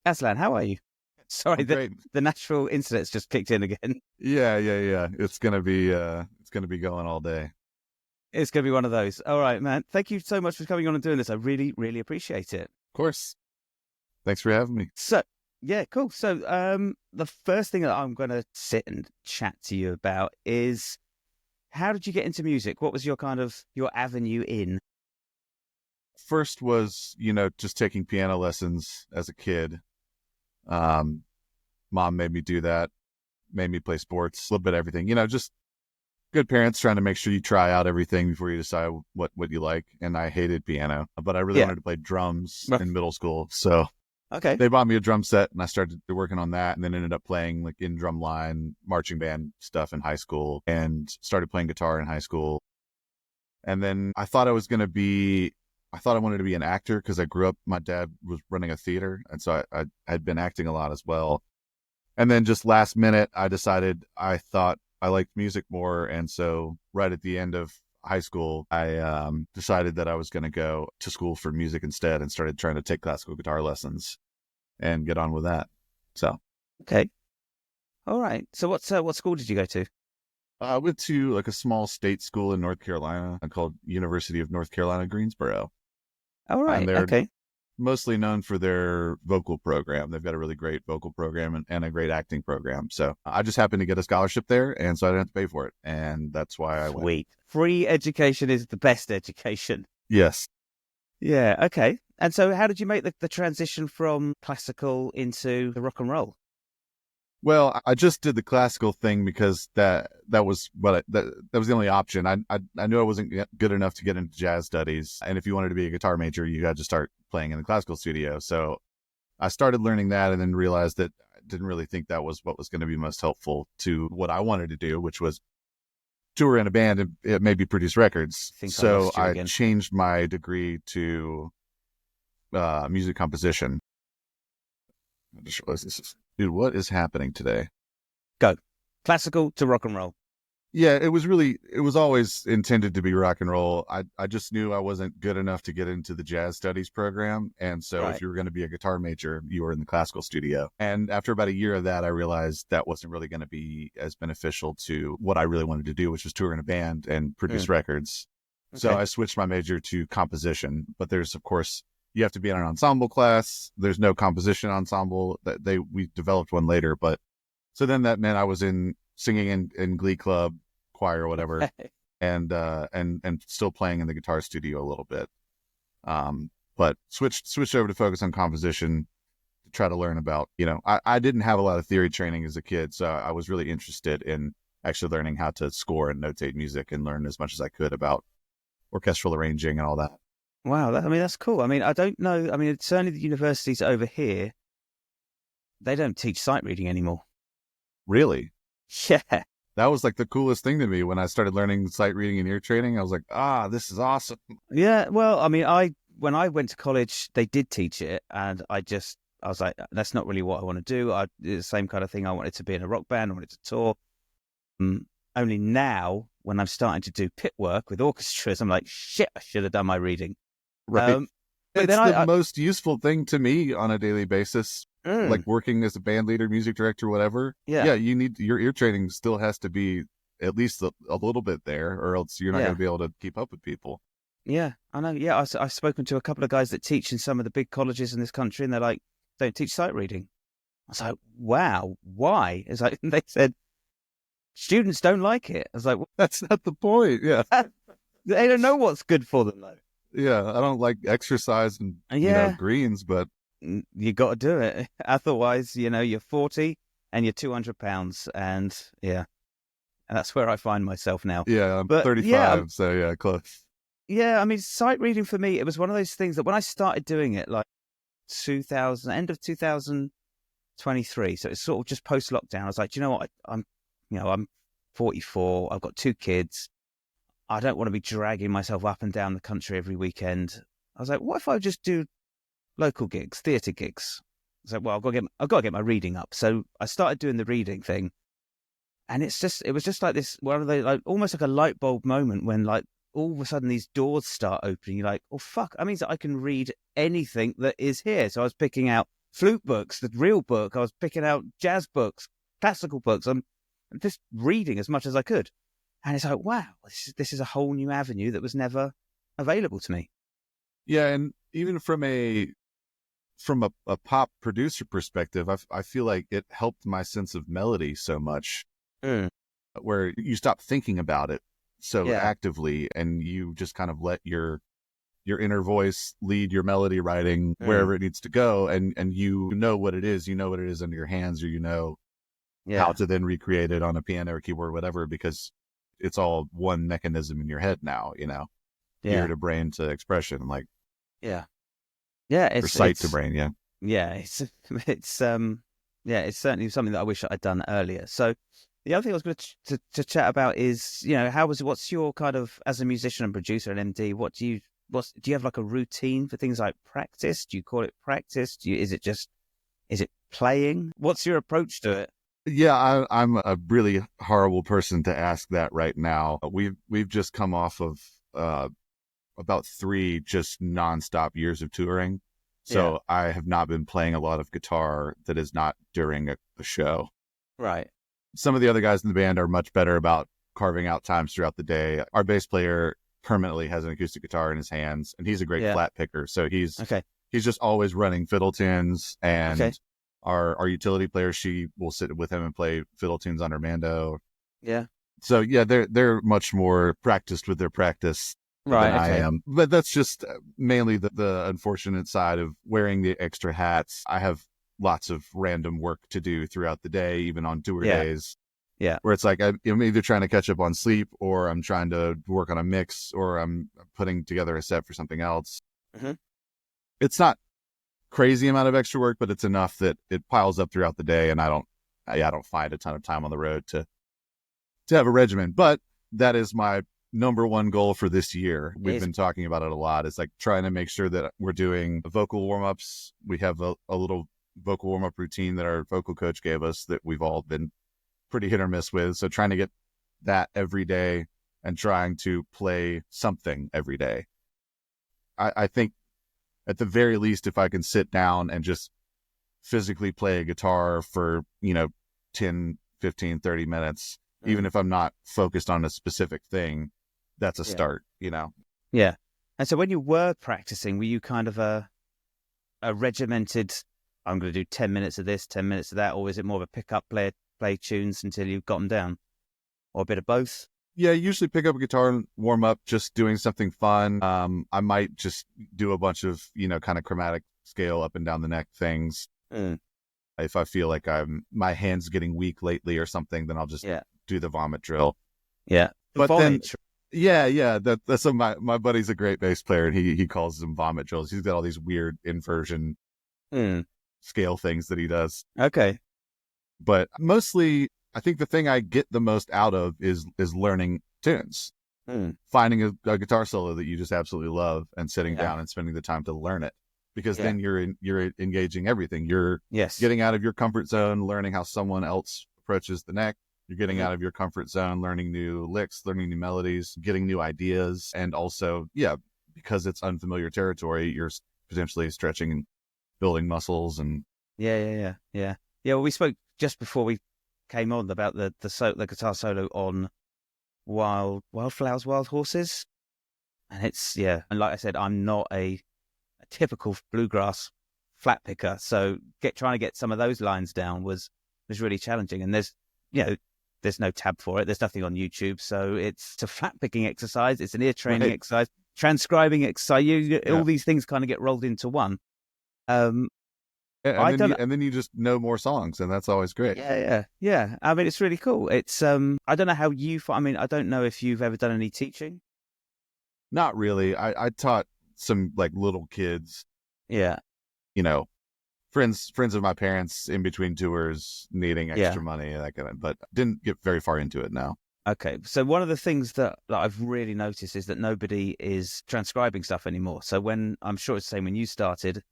Aslan, how are you? Sorry, I'm great. the Nashville internet's just kicked in again. Yeah. It's gonna be going all day. Of It's going to be one of those. All right, man. Thank you so much for coming on and doing this. I really, really appreciate it. course. Thanks for having me. So, yeah, cool. So, the first thing that I'm going to sit and chat to you about is how did you get into music? What was your your avenue in? First was, just taking piano lessons as a kid. Um, Mom made me do that, made me play sports, a little bit of everything. Just good parents trying to make sure you try out everything before you decide what you like. And I hated piano, but I really Yeah. wanted to play drums Well, in middle school. So okay. they bought me a drum set and I started working on that, and then ended up playing like in drumline, marching band stuff in high school, and started playing guitar in high school. And then I thought I wanted to be an actor because I grew up, my dad was running a theater. And so I had been acting a lot as well. And then just last minute, I decided I thought I liked music more. And so right at the end of high school, I decided that I was going to go to school for music instead, and started trying to take classical guitar lessons and get on with that. So Okay. All right. So, what school did you go to? I went to like a small state school in North Carolina called University of North Carolina, Greensboro. All And right. they're Okay. mostly known for their vocal program. They've got a really great vocal program and a great acting program. So I just happened to get a scholarship there, and so I didn't have to pay for it. And that's why I went. Sweet. Free education is the best education. Yes. Yeah. Okay. And so, how did you make the transition from classical into the rock and roll? Well, I just did the classical thing because that was that was the only option. I knew I wasn't good enough to get into jazz studies, and if you wanted to be a guitar major, you had to start playing in the classical studio. So I started learning that, and then realized that I didn't really think that was what was going to be most helpful to what I wanted to do, which was tour in a band and maybe produce records. I think I So lost you I again. changed my degree to music composition. I just realized dude, what is happening today? Go. Classical to rock and roll. Yeah, it was always intended to be rock and roll. I just knew I wasn't good enough to get into the jazz studies program. And so Right. if you were going to be a guitar major, you were in the classical studio. And after about a year of that, I realized that wasn't really going to be as beneficial to what I really wanted to do, which was tour in a band and produce records. So Okay. I switched my major to composition. But there's, of course, you have to be in an ensemble class. There's no composition ensemble. We developed one later. But so then that meant I was singing in Glee Club, choir, or whatever, and still playing in the guitar studio a little bit. But switched over to focus on composition to try to learn about, I didn't have a lot of theory training as a kid, so I was really interested in actually learning how to score and notate music and learn as much as I could about orchestral arranging and all that. Wow. That's cool. I don't know. Certainly the universities over here, they don't teach sight reading anymore. Really? Yeah. That was like the coolest thing to me when I started learning sight reading and ear training. I was like, this is awesome. Yeah. Well, when I went to college, they did teach it, and I was like, that's not really what I want to do. The same kind of thing. I wanted to be in a rock band. I wanted to tour. Only now, when I'm starting to do pit work with orchestras, I'm like, shit, I should have done my reading. Right. But It's then the most useful thing to me on a daily basis, Mm. like working as a band leader, music director, whatever. Yeah. You need your ear training still has to be at least a little bit there, or else you're not Yeah. going to be able to keep up with people. Yeah, I know. Yeah, I've spoken to a couple of guys that teach in some of the big colleges in this country, and they're like, don't teach sight reading. I was like, wow, why? It's like, they said, students don't like it. I was like, That's not the point. Yeah. they don't know what's good for them, though. Yeah. I don't like exercise and, Yeah. greens, but You got to do it. Otherwise, you're 40 and you're 200 pounds. And yeah, and that's where I find myself now. yeah, I'm But 35. yeah, So yeah, close. yeah, sight reading for me, it was one of those things that when I started doing it, like end of 2023, so it's sort of just post lockdown. I was like, do you know what? I'm 44. I've got 2 kids. I don't want to be dragging myself up and down the country every weekend. I was like, what if I just do local gigs, theatre gigs? I was like, well, I've got to get my reading up. So I started doing the reading thing, and it was just like this, one of the, like, almost like a light bulb moment when, like, all of a sudden these doors start opening. You're like, oh fuck, that means that I can read anything that is here. So I was picking out flute books, the real book. I was picking out jazz books, classical books. I'm just reading as much as I could. And it's like, wow, this is a whole new avenue that was never available to me. Yeah, and even from a pop producer perspective, I feel like it helped my sense of melody so much, where you stop thinking about it so actively, and you just kind of let your inner voice lead your melody writing wherever it needs to go, and you know what it is, under your hands, or how to then recreate it on a piano or keyboard or whatever, because it's all one mechanism in your head now, ear to brain to expression, like it's or sight to brain, it's certainly something that I wish I'd done earlier. So the other thing I was going to chat about is, what's your kind of, as a musician and producer and MD, do you have like a routine for things like practice? Do you call it practice? Is it playing? What's your approach to it? Yeah, I'm a really horrible person to ask that right now. We've just come off of about 3 just nonstop years of touring. So I have not been playing a lot of guitar that is not during a show. Right. Some of the other guys in the band are much better about carving out times throughout the day. Our bass player permanently has an acoustic guitar in his hands, and he's a great flat picker. So he's just always running fiddle tunes, and our utility player, she will sit with him and play fiddle tunes on her mando. Yeah. So yeah, they're much more practiced with their practice than I am. But that's just mainly the unfortunate side of wearing the extra hats. I have lots of random work to do throughout the day, even on tour days. Yeah. Where it's like I'm either trying to catch up on sleep, or I'm trying to work on a mix, or I'm putting together a set for something else. Mm-hmm. It's not crazy amount of extra work, but it's enough that it piles up throughout the day, and I don't find a ton of time on the road to have a regimen. But that is my number one goal for this year. We've been talking about it a lot. It's like trying to make sure that we're doing vocal warm-ups. We have a little vocal warm-up routine that our vocal coach gave us that we've all been pretty hit or miss with. So trying to get that every day and trying to play something every day. I think at the very least, if I can sit down and just physically play a guitar for, 10, 15, 30 minutes, even if I'm not focused on a specific thing, that's a start, Yeah. And so when you were practicing, were you kind of a regimented, I'm going to do 10 minutes of this, 10 minutes of that, or is it more of a pick up, play tunes until you've got them down, or a bit of both? Yeah, usually pick up a guitar and warm up, just doing something fun. I might just do a bunch of, kind of chromatic scale up and down the neck things. If I feel like my hand's getting weak lately or something, then I'll just do the vomit drill. Yeah. But then, that's my buddy's a great bass player, and he calls them vomit drills. He's got all these weird inversion scale things that he does. Okay. But mostly, I think the thing I get the most out of is learning tunes. Finding a guitar solo that you just absolutely love and sitting down and spending the time to learn it. Because then you're engaging everything. You're getting out of your comfort zone, learning how someone else approaches the neck. You're getting out of your comfort zone, learning new licks, learning new melodies, getting new ideas. And also, because it's unfamiliar territory, you're potentially stretching and building muscles. And Yeah, well, we spoke just before we came on about the guitar solo on Wildflowers, Wild Horses. And it's, and like I said, I'm not a typical bluegrass flat picker. So trying to get some of those lines down was really challenging. And there's no tab for it. There's nothing on YouTube. So it's a flat picking exercise. It's an ear training exercise, transcribing exercise. All these things kind of get rolled into one. And then you just know more songs, and that's always great. Yeah. I mean, it's really cool. It's, I don't know how I don't know if you've ever done any teaching. Not really. I taught some like little kids. Yeah. Friends of my parents in between tours needing extra money, that kind of, but didn't get very far into it now. Okay. So one of the things that I've really noticed is that nobody is transcribing stuff anymore. So I'm sure it's the same when you started.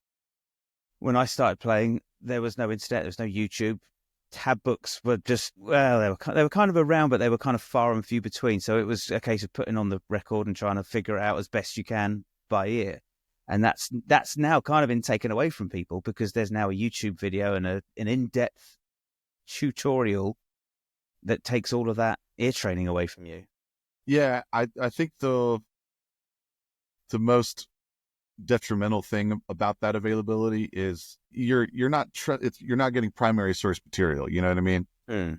When I started playing, there was no internet, there was no YouTube. Tab books were just, they were kind of around, but they were kind of far and few between. So it was a case of putting on the record and trying to figure it out as best you can by ear. And that's now kind of been taken away from people because there's now a YouTube video and an in-depth tutorial that takes all of that ear training away from you. Yeah, I think the most detrimental thing about that availability is you're not getting primary source material. You know what I mean?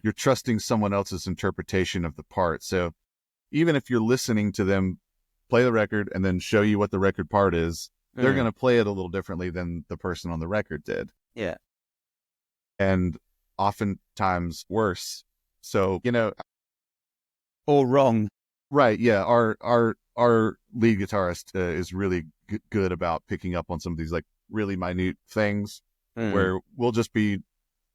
You're trusting someone else's interpretation of the part. So even if you're listening to them play the record and then show you what the record part is, they're going to play it a little differently than the person on the record did. Yeah. And oftentimes worse. So, or wrong. Right. Yeah. Our lead guitarist is really good about picking up on some of these like really minute things where we'll just be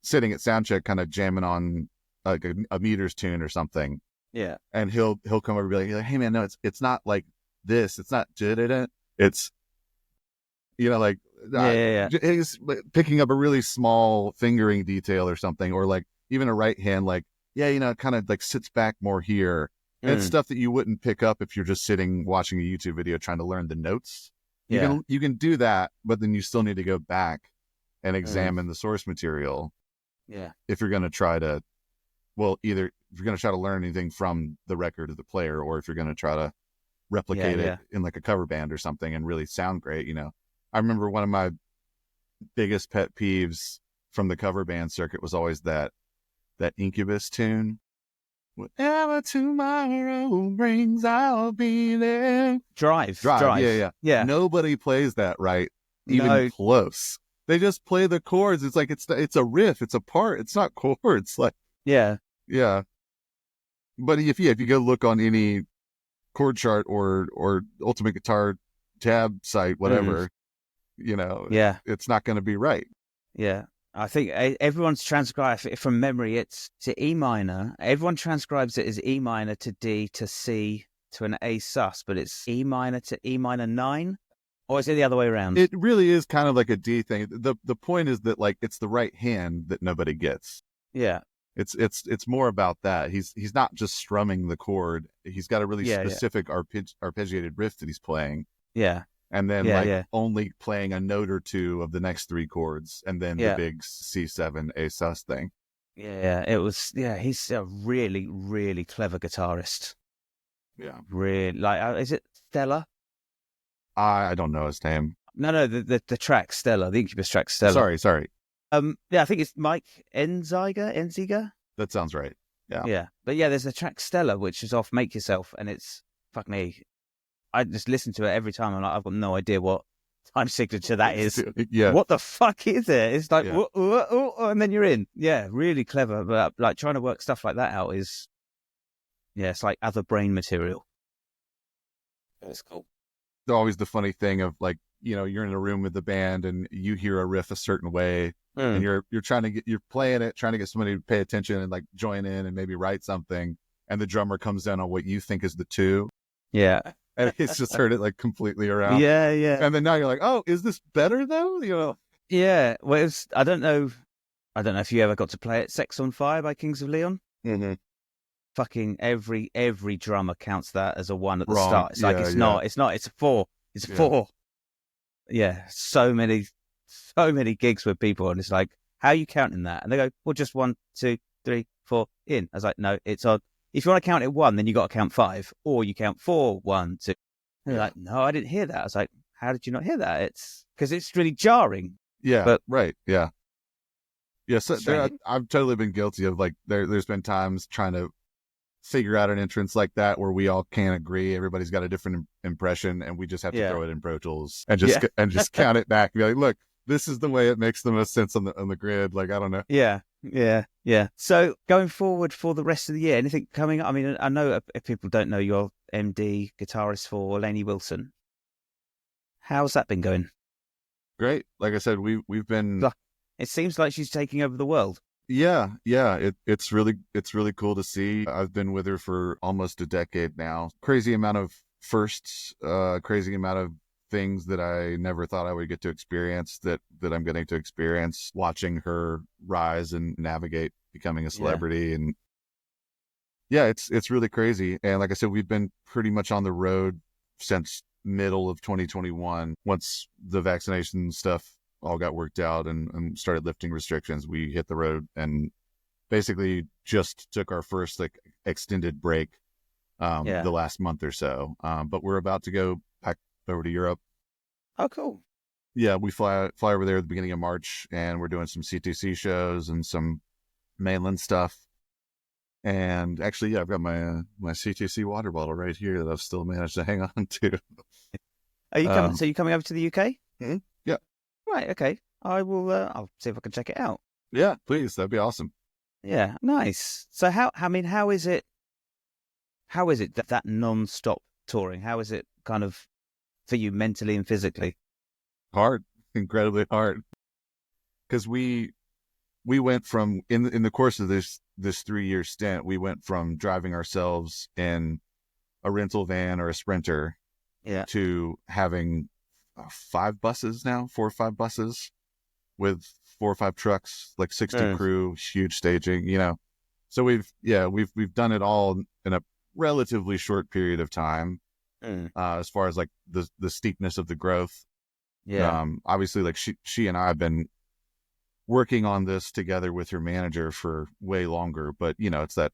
sitting at soundcheck kind of jamming on like a meters tune or something. Yeah. And he'll come over and be like, hey man, no, it's not like this. It's not, it's, like, he's picking up a really small fingering detail or something, or like even a right hand, like, it kind of like sits back more here. And it's stuff that you wouldn't pick up if you're just sitting watching a YouTube video trying to learn the notes. You can do that, but then you still need to go back and examine the source material. Yeah. If you're going to try to, either if you're going to try to learn anything from the record of the player, or if you're going to try to replicate it in like a cover band or something and really sound great, I remember one of my biggest pet peeves from the cover band circuit was always that Incubus tune. Whatever tomorrow brings, I'll be there. Drive. Yeah. Nobody plays that right, even close. They just play the chords. It's like it's a riff, it's a part. It's not chords. Like yeah. But if you go look on any chord chart or Ultimate Guitar tab site, whatever, it's not going to be right. Yeah. I think everyone's transcribed from memory. It's to E minor. Everyone transcribes it as E minor to D to C to an A sus, but it's E minor to E minor 9, or is it the other way around? It really is kind of like a D thing. The point is that like it's the right hand that nobody gets. Yeah, it's more about that. He's not just strumming the chord. He's got a really specific arpeggiated riff that he's playing. Yeah. And then only playing a note or two of the next three chords, and then the big C7 A sus thing. Yeah, it was. Yeah, he's a really, really clever guitarist. Yeah, really. Like, is it Stella? I don't know his name. No, the track Stella, the Incubus track Stella. Sorry. Yeah, I think it's Mike Enziger. That sounds right. Yeah, but there's the track Stella, which is off Make Yourself, and it's fuck me. I just listen to it every time. I'm like, I've got no idea what time signature that is. Yeah. What the fuck is it? It's like, and then you're in. Yeah, really clever. But like trying to work stuff like that out is, it's like other brain material. It's cool. Always the funny thing of like, you're in a room with the band and you hear a riff a certain way, and you're playing it, trying to get somebody to pay attention and like join in and maybe write something, and the drummer comes down on what you think is the 2. Yeah. And he's just heard it like completely around. Yeah. And then now you're like, oh, is this better though? Yeah. Well, I don't know if you ever got to play it. Sex on Fire by Kings of Leon. Mm-hmm. Fucking every drummer counts that as a 1 at the Wrong. start. It's like it's not. It's a 4. It's a 4. Yeah. So many gigs with people, and it's like, how are you counting that? And they go, well, just 1, 2, 3, 4 in. I was like, no, it's on. If you want to count it 1, then you got to count 5, or you count 4, 1, 2. And they're like, no, I didn't hear that. I was like, how did you not hear that? It's because it's really jarring. Yeah, but, right. Yeah. So I've totally been guilty of like there's been times trying to figure out an entrance like that where we all can't agree. Everybody's got a different impression, and we just have to throw it in Pro Tools and just count it back and be like, look, this is the way it makes the most sense on the grid. Like, I don't know. Yeah. So going forward for the rest of the year, anything coming up? I mean, I know if people don't know, you're MD guitarist for Lainey Wilson. How's that been going? Great. Like I said, we've been. It seems like she's taking over the world. Yeah. It's really cool to see. I've been with her for almost a decade now. Crazy amount of firsts, crazy amount of things that I never thought I would get to experience that I'm getting to experience, watching her rise and navigate becoming a celebrity. And it's really crazy. And like I said, we've been pretty much on the road since middle of 2021, once the vaccination stuff all got worked out and started lifting restrictions, we hit the road and basically just took our first like extended break the last month or so. But we're about to go back over to Europe. Oh, cool. Yeah, we fly over there at the beginning of March, and we're doing some CTC shows and some mainland stuff. And actually, yeah, I've got my my CTC water bottle right here that I've still managed to hang on to. Are you coming? So you coming over to the UK? Mm-hmm. Yeah. Right. Okay. I will. I'll see if I can check it out. Yeah, please. That'd be awesome. Yeah. Nice. So how? I mean, how is it? How is it that non-stop touring? How is it kind of for you mentally and physically? Hard, incredibly hard. Because we went from in the course of this 3-year stint, we went from driving ourselves in a rental van or a Sprinter, to having 5 buses now, 4 or 5 buses with 4 or 5 trucks, like 60 crew, huge staging, you know. So we've done it all in a relatively short period of time. As far as like the steepness of the growth. Obviously, like she and I have been working on this together with her manager for way longer, but you know, it's that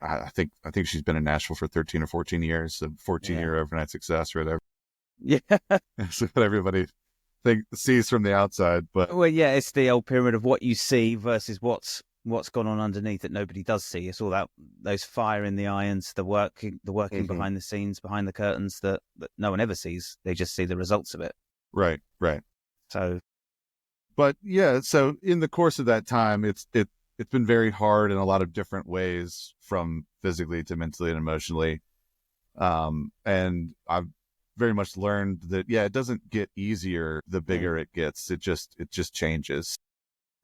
I think she's been in Nashville for 13 or 14 years, a 14-year overnight success or whatever. Yeah. That's what everybody sees from the outside. But well, yeah, it's the old pyramid of what you see versus what's gone on underneath that nobody does see. It's all that those fire in the irons, the working behind the scenes, behind the curtains that no one ever sees. They just see the results of it. Right. So, but yeah, so in the course of that time, it's been very hard in a lot of different ways, from physically to mentally and emotionally. And I've very much learned that, yeah, it doesn't get easier the bigger it gets. It just changes.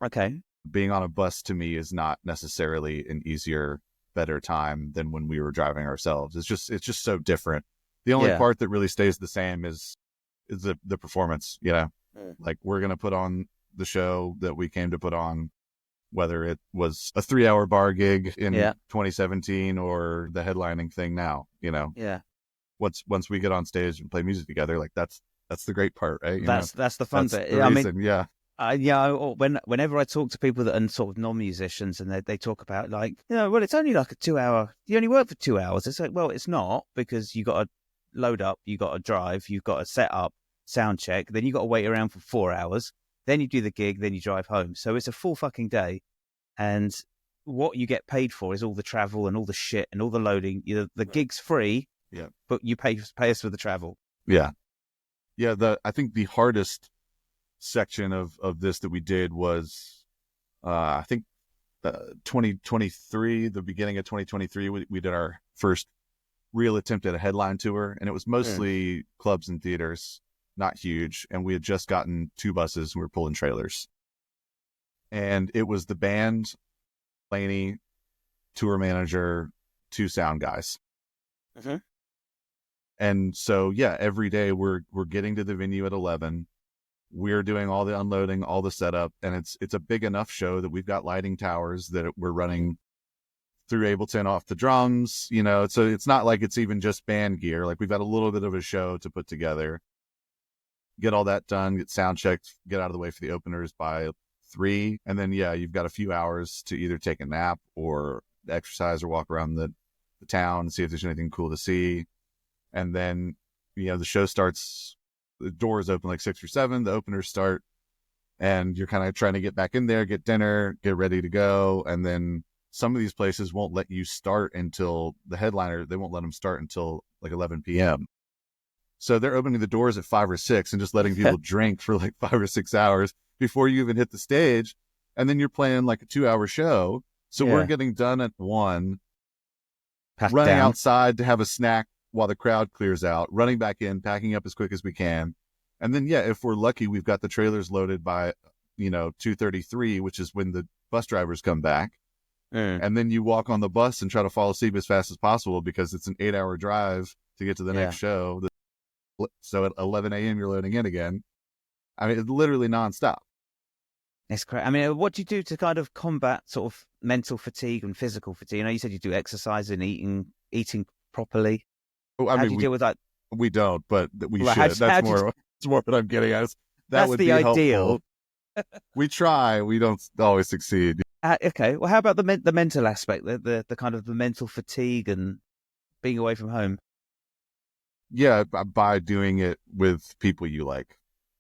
Okay. Being on a bus to me is not necessarily an easier, better time than when we were driving ourselves. It's just so different. The only part that really stays the same is the performance, you know. Like, we're going to put on the show that we came to put on, whether it was a 3-hour bar gig in 2017 or the headlining thing now, you know. Yeah. Once we get on stage and play music together, like that's the great part, right? That's the fun bit. I mean, whenever I talk to people that are sort of non-musicians and they talk about, like, you know, well, it's only like a 2-hour, you only work for 2 hours. It's like, well, it's not, because you got to load up, you got to drive, you've got to set up, sound check, then you got to wait around for 4 hours, then you do the gig, then you drive home. So it's a full fucking day. And what you get paid for is all the travel and all the shit and all the loading. The gig's free, but you pay us for the travel. Yeah. I think the hardest section of this that we did was, I think 2023, the beginning of 2023, we did our first real attempt at a headline tour, and it was mostly clubs and theaters, not huge. And we had just gotten 2 buses and we were pulling trailers. And it was the band, Lainey, tour manager, 2 sound guys. And so, every day we're getting to the venue at 11. We're doing all the unloading, all the setup, and it's a big enough show that we've got lighting towers that we're running through Ableton off the drums, you know. So it's not like it's even just band gear. Like, we've got a little bit of a show to put together, get all that done, get sound checked, get out of the way for the openers by 3, and then you've got a few hours to either take a nap or exercise or walk around the town and see if there's anything cool to see. And then, you know, the show starts, the doors open like 6 or 7, the openers start, and you're kind of trying to get back in there, get dinner, get ready to go. And then some of these places won't let you start until the headliner, they won't let them start until like 11 p.m. So they're opening the doors at 5 or 6 and just letting people drink for like 5 or 6 hours before you even hit the stage. And then you're playing like a 2-hour show. So we're getting done at 1, running outside to have a snack while the crowd clears out, running back in, packing up as quick as we can. And then, if we're lucky, we've got the trailers loaded by, 2:33, which is when the bus drivers come back. And then you walk on the bus and try to fall asleep as fast as possible, because it's an 8-hour drive to get to the next show. So at 11 a.m., you're loading in again. I mean, it's literally nonstop. That's great. I mean, what do you do to kind of combat sort of mental fatigue and physical fatigue? You know, you said you do exercise and eating properly. How do you deal with that? We don't, but we Well, should. how That's did more. That's more what I'm getting at. That that's would the be ideal. helpful. We try. We don't always succeed. Okay, well, how about the mental aspect, the kind of the mental fatigue and being away from home? Yeah, by doing it with people you like.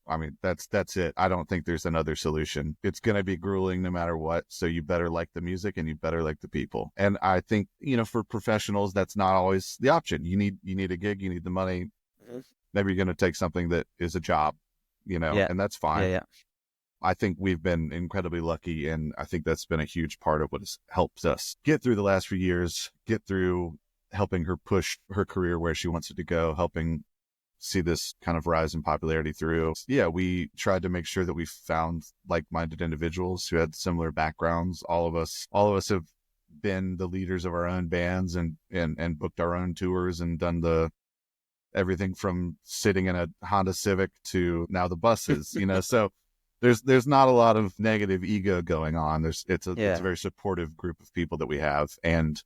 I mean, that's it. I don't think there's another solution. It's going to be grueling no matter what. So you better like the music and you better like the people. And I think, for professionals, that's not always the option. You need a gig, you need the money. Maybe you're going to take something that is a job, Yeah, and that's fine. yeah. I think we've been incredibly lucky, and I think that's been a huge part of what has helped us get through the last few years, get through helping her push her career where she wants it to go, helping see this kind of rise in popularity through. Yeah, we tried to make sure that we found like-minded individuals who had similar backgrounds. All of us have been the leaders of our own bands and booked our own tours and done everything from sitting in a Honda Civic to now the buses, so there's not a lot of negative ego going on. It's a very supportive group of people that we have, and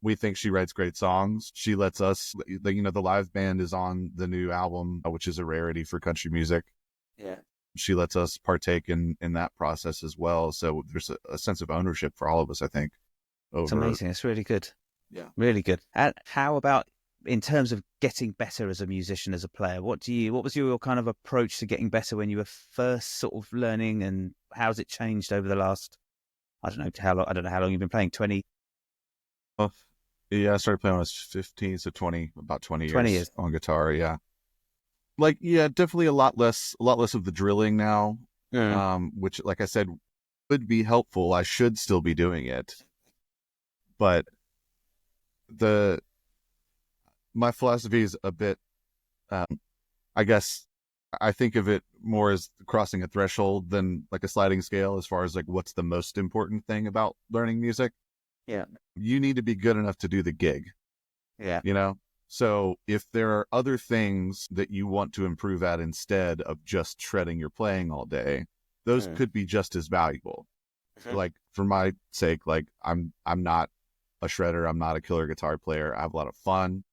we think she writes great songs. She lets us, the live band is on the new album, which is a rarity for country music. Yeah. She lets us partake in that process as well. So there's a sense of ownership for all of us, I think. It's amazing. It's really good. Yeah. Really good. And how about in terms of getting better as a musician, as a player? What was your kind of approach to getting better when you were first sort of learning, and how's it changed over the last, I don't know how long you've been playing, 20? Oh, yeah, I started playing when I was 15, so about 20 years on guitar. Yeah. Definitely a lot less of the drilling now. Which, like I said, would be helpful. I should still be doing it, but my philosophy is a bit, I guess I think of it more as crossing a threshold than like a sliding scale as far as like what's the most important thing about learning music. Yeah. You need to be good enough to do the gig. Yeah. So if there are other things that you want to improve at instead of just shredding your playing all day, those could be just as valuable. Like for my sake, like I'm not a shredder. I'm not a killer guitar player. I have a lot of fun.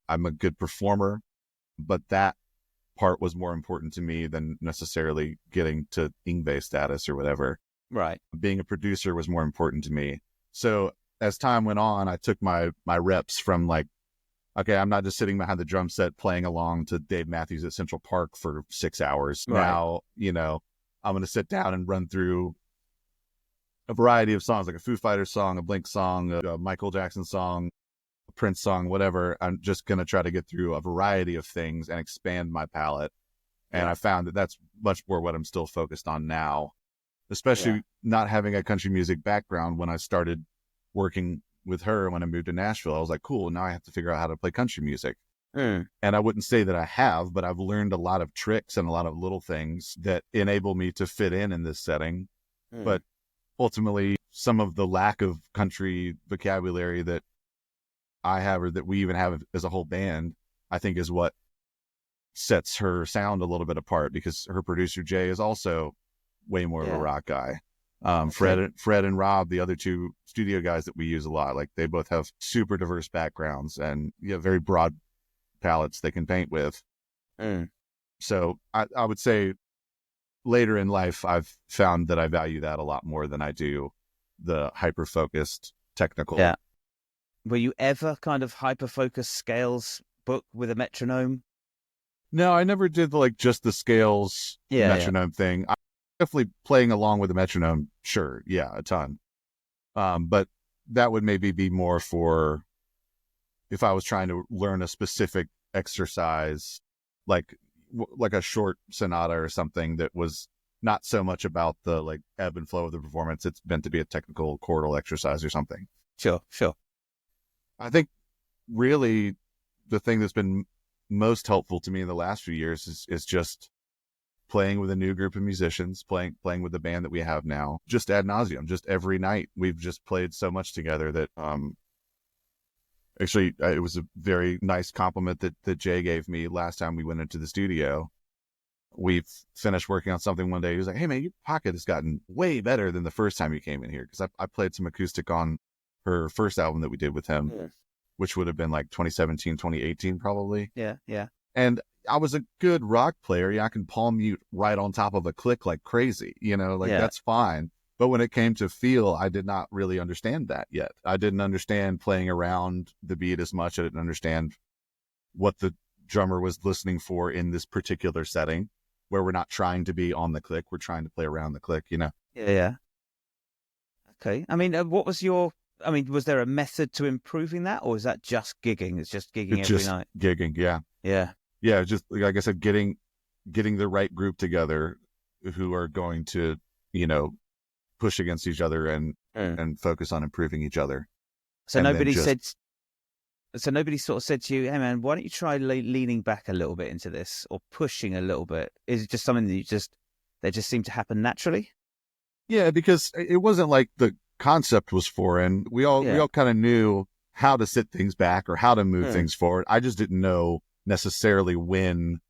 I'm a good performer, but that part was more important to me than necessarily getting to Yngwie status or whatever. Right. Being a producer was more important to me. So as time went on, I took my reps from like, okay, I'm not just sitting behind the drum set playing along to Dave Matthews at Central Park for 6 hours. Right. Now, I'm going to sit down and run through a variety of songs, like a Foo Fighters song, a Blink song, a Michael Jackson song, a Prince song, whatever. I'm just going to try to get through a variety of things and expand my palette. And I found that that's much more what I'm still focused on now, especially not having a country music background. When I started working with her, when I moved to Nashville, I was like, cool, now I have to figure out how to play country music. And I wouldn't say that I have, but I've learned a lot of tricks and a lot of little things that enable me to fit in this setting. But ultimately, some of the lack of country vocabulary that I have, or that we even have as a whole band, I think is what sets her sound a little bit apart, because her producer Jay is also way more of a rock guy. Fred and Rob, the other two studio guys that we use a lot, like they both have super diverse backgrounds and very broad palettes they can paint with. So I would say later in life, I've found that I value that a lot more than I do the hyper-focused technical. Yeah. Were you ever kind of hyper-focused scales book with a metronome? No, I never did just the scales metronome thing. I'm definitely playing along with the metronome. Sure. Yeah, a ton. But that would maybe be more for if I was trying to learn a specific exercise, like a short sonata or something that was not so much about the ebb and flow of the performance. It's meant to be a technical chordal exercise or something. Sure. I think really the thing that's been most helpful to me in the last few years is just playing with a new group of musicians, playing with the band that we have now, just ad nauseum, just every night. We've just played so much together that actually it was a very nice compliment that Jay gave me last time we went into the studio. We finished working on something one day. He was like, hey man, your pocket has gotten way better than the first time you came in here. Because I played some acoustic on her first album that we did with him. which would have been like 2017, 2018 probably. Yeah. And I was a good rock player. Yeah, I can palm mute right on top of a click like crazy, that's fine. But when it came to feel, I did not really understand that yet. I didn't understand playing around the beat as much. I didn't understand what the drummer was listening for in this particular setting where we're not trying to be on the click. We're trying to play around the click, Yeah. Okay. I mean, was there a method to improving that, or is that just gigging? It's just gigging It's every just night. gigging. Yeah. Yeah. Yeah. Just like I said, getting the right group together who are going to, push against each other and focus on improving each other. So nobody sort of said to you, "Hey man, why don't you try leaning back a little bit into this, or pushing a little bit?" Is it just something that just seemed to happen naturally? Yeah, because it wasn't like the concept was foreign. We all kind of knew how to sit things back or how to move things forward. I just didn't know necessarily when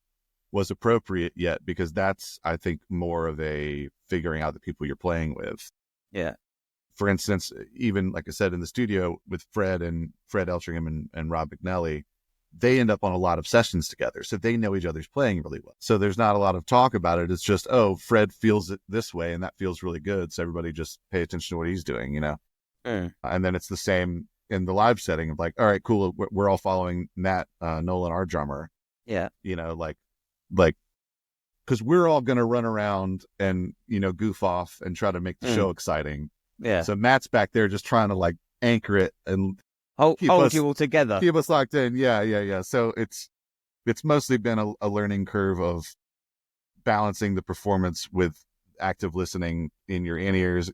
was appropriate yet, because that's, I think, more of a figuring out the people you're playing with. Yeah. For instance, even like I said, in the studio with Fred Eltringham and Rob McNally, they end up on a lot of sessions together. So they know each other's playing really well. So there's not a lot of talk about it. It's just, oh, Fred feels it this way and that feels really good. So everybody just pay attention to what he's doing, And then it's the same in the live setting of like, all right, cool. We're all following Matt Nolan, our drummer. Yeah. Like, because we're all going to run around and, goof off and try to make the show exciting. Yeah. So Matt's back there just trying to like anchor it and hold you all together. Keep us locked in. Yeah. So it's mostly been a learning curve of balancing the performance with active listening in your in-ears,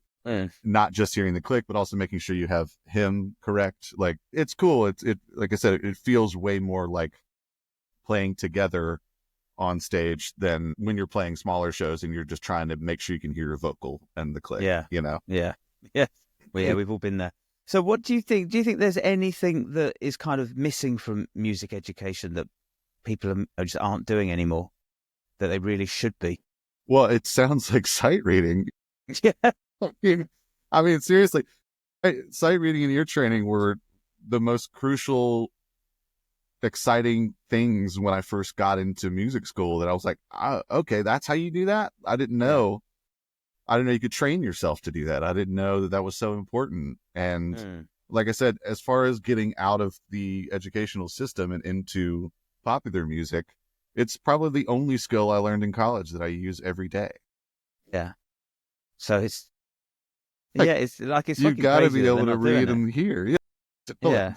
not just hearing the click, but also making sure you have him correct. Like, it's cool. It like I said, it feels way more like playing together on stage than when you're playing smaller shows and you're just trying to make sure you can hear your vocal and the click. Yeah. Yeah. Well, yeah, we've all been there. So what do you think? Do you think there's anything that is kind of missing from music education that people just aren't doing anymore that they really should be? Well, it sounds like sight reading. Yeah. I mean, seriously, sight reading and ear training were the most crucial, exciting things when I first got into music school, that I was like, okay, that's how you do that. I didn't know you could train yourself to do that. I didn't know that was so important. And like I said, as far as getting out of the educational system and into popular music, it's probably the only skill I learned in college that I use every day. Yeah. So it's you've got to be able to read and hear. Yeah.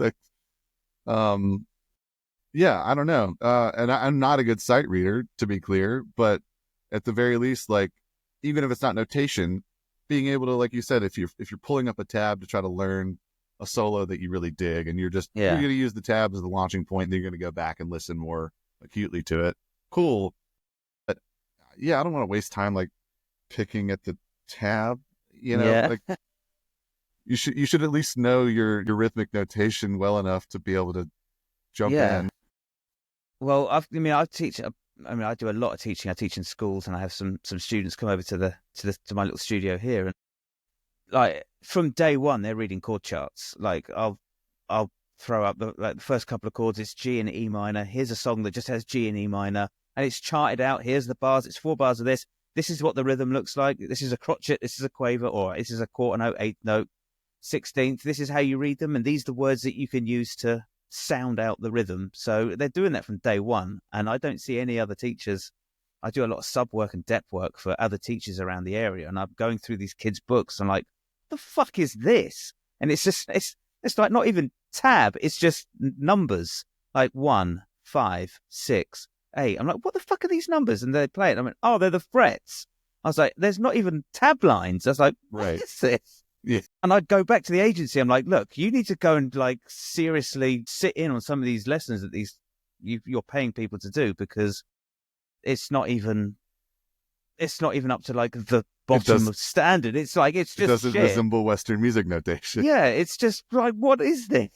Yeah, I don't know. And I'm not a good sight reader, to be clear, but at the very least, like, even if it's not notation, being able to, like you said, if you're pulling up a tab to try to learn a solo that you really dig, and you're going to use the tab as the launching point, and then you're going to go back and listen more acutely to it. Cool. But yeah, I don't want to waste time like picking at the tab, like you should at least know your rhythmic notation well enough to be able to jump in. Well, I do a lot of teaching. I teach in schools, and I have some students come over to my little studio here, and like from day one, they're reading chord charts. Like I'll throw up the first couple of chords. It's G and E minor. Here's a song that just has G and E minor, and it's charted out. Here's the bars. It's 4 bars of this. This is what the rhythm looks like. This is a crotchet. This is a quaver, or this is a quarter note, 8th note, 16th. This is how you read them, and these are the words that you can use to sound out the rhythm. So they're doing that from day one, and I don't see any other teachers. I do a lot of sub work and depth work for other teachers around the area, and I'm going through these kids' books. I'm like, the fuck is this? And it's just it's like not even tab. It's just numbers, like 1, 5, 6, 8. I'm like, what the fuck are these numbers? And they play it. I mean, oh, they're the frets. I was like, there's not even tab lines. I was like, what is this? Yeah. And I'd go back to the agency. I'm like, look, you need to go and like seriously sit in on some of these lessons that you're paying people to do, because it's not even up to like the bottom of standard. It's like, it's just, it doesn't resemble Western music notation. Yeah. It's just like, what is this?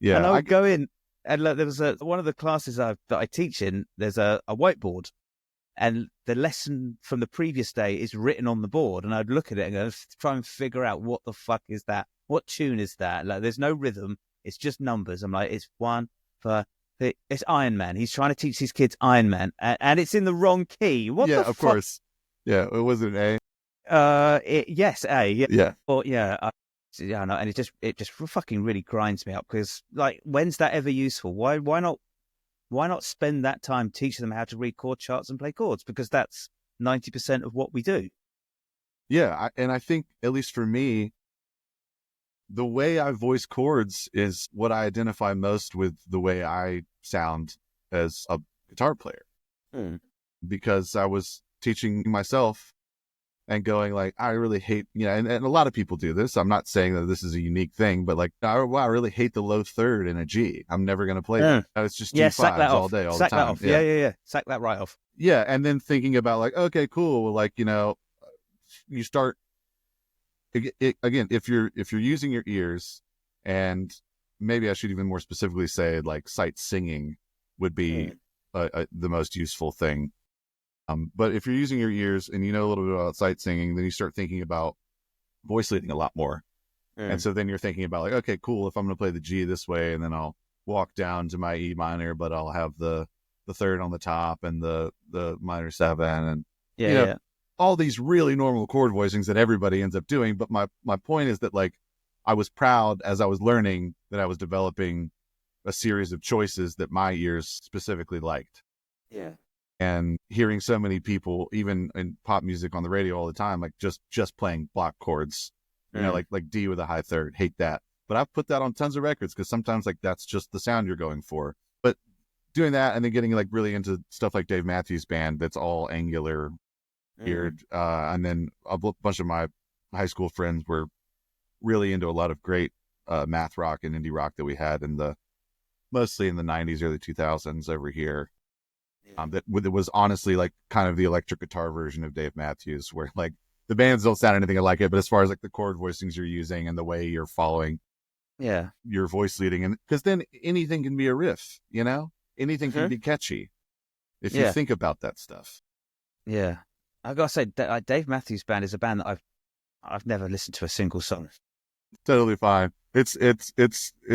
Yeah. And I would go in, and like, there was one of the classes that I teach in, there's a whiteboard, and the lesson from the previous day is written on the board, and I'd look at it and go, try and figure out what the fuck is that? What tune is that? Like, there's no rhythm. It's just numbers. I'm like, it's one for it's Iron Man. He's trying to teach these kids Iron Man, and it's in the wrong key. What Yeah, the of fuck? course. Yeah, it was an A. Yes, A. Yeah. Yeah. But yeah, yeah, no, and it just fucking really grinds me up because like, when's that ever useful? Why not spend that time teaching them how to read chord charts and play chords? Because that's 90% of what we do. Yeah, and I think, at least for me, the way I voice chords is what I identify most with the way I sound as a guitar player. Because I was teaching myself and going like, I really hate, and a lot of people do this. I'm not saying that this is a unique thing, but like, I really hate the low third in a G. I'm never going to play that. It's just G5s all day, all the time. That off. Yeah. Sack that right off. Yeah, and then thinking about like, okay, cool. Like, you start, again, if you're using your ears, and maybe I should even more specifically say like sight singing would be the most useful thing. But if you're using your ears and you know a little bit about sight singing, then you start thinking about voice leading a lot more. And so then you're thinking about like, okay, cool. If I'm going to play the G this way, and then I'll walk down to my E minor, but I'll have the third on the top and the minor 7 and all these really normal chord voicings that everybody ends up doing. But my point is that like, I was proud as I was learning that I was developing a series of choices that my ears specifically liked. Yeah. And hearing so many people, even in pop music on the radio all the time, like just playing block chords, like D with a high third, hate that. But I've put that on tons of records because sometimes like that's just the sound you're going for. But doing that and then getting like really into stuff like Dave Matthews Band, that's all angular, weird. And then a bunch of my high school friends were really into a lot of great math rock and indie rock that we had mostly in the 90s, early 2000s over here. That was honestly like kind of the electric guitar version of Dave Matthews, where like the bands don't sound anything like it, but as far as like the chord voicings you're using and the way you're following your voice leading, and because then anything can be a riff, anything can be catchy if you think about that stuff. Yeah, I gotta say, Dave Matthews Band is a band that I've never listened to a single song. Totally fine. It's